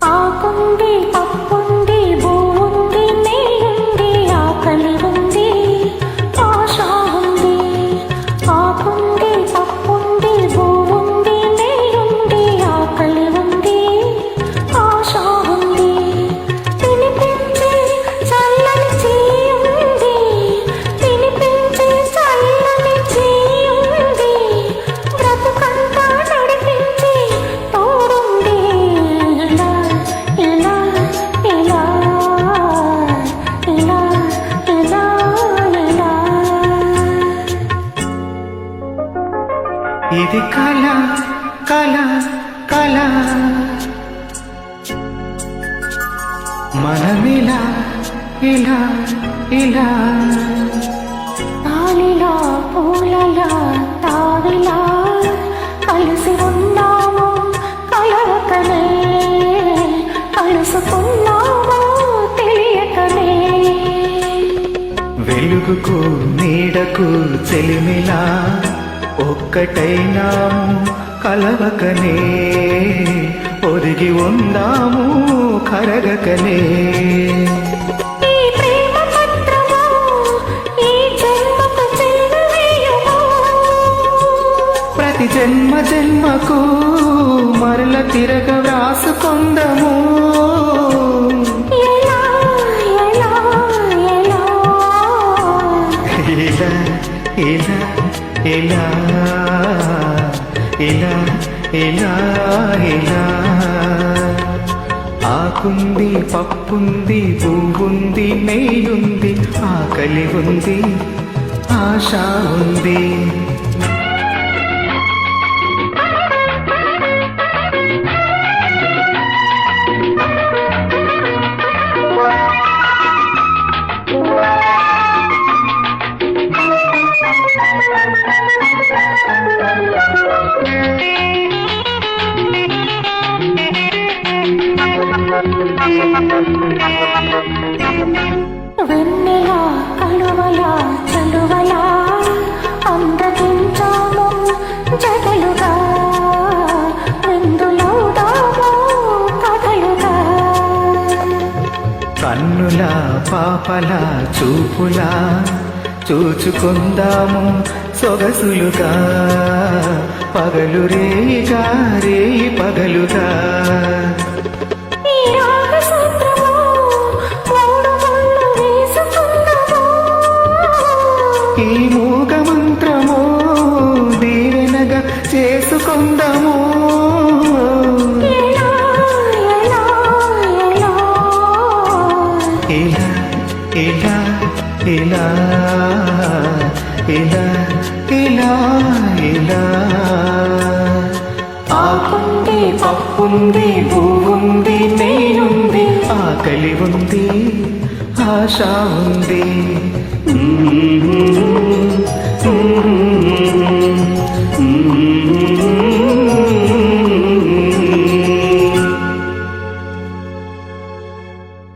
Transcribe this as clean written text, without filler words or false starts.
ఆకుంది పప్పుంది బూంది నెయ్యుంది ఆకలి ఉంది ఆశ ఉంది. ఆకుంది పప్పుంది బూంది నెయ్యుంది ఆకలి ఉంది ఆశ ఉంది. తినిపించి చల్లని చేయుంది తినిపించి చల్లని చేయుంది బ్రతుకంతా నడిపించి తోడుంది. ఇది కళ కళ కళ మనమిలా ఇలా ఇలా తాలిలా పూలలా తావిలా కలిసి ఉన్నాము కలవకనే కలుసుకున్నాము తెలియకనే. వెలుగుకు నీడకు చెలిమిలా ఒక్కటైనాము కలవకనే ఒదిగి ఉందాము కరగకనే. ఈ ప్రేమ పత్రము ఈ జన్మకు చెల్లవేయుము. ప్రతి జన్మ జన్మకు మరల తిరగ వ్రాసుకొందము. ఎలా ఎలా ఎలా ఇలా ఇలా ఇలా ఇలా ఇలా ఆకుంది పప్పుంది పువ్వుంది నెయ్యుంది ఆకలి ఉంది ఆశ ఉంది. వెన్నెలా కలువలా చలువలా అందగించాము జగలుగా విందులవుదాము కథలుగా. కన్నుల పాపల చూపులా చూచుకుందాము సొగసులుగా పగలు రేయిగా రేయి పగలుగా. ఈ మూగ మంత్రము దీవెనగా చేసుకుందాము. ఇలా ఇలా ఇలా ఇలా ఇలా ఇలా ఆకుంది పప్పుంది పువ్వుంది నెయ్యుంది ఆకలి ఉంది ఆశ ఉంది.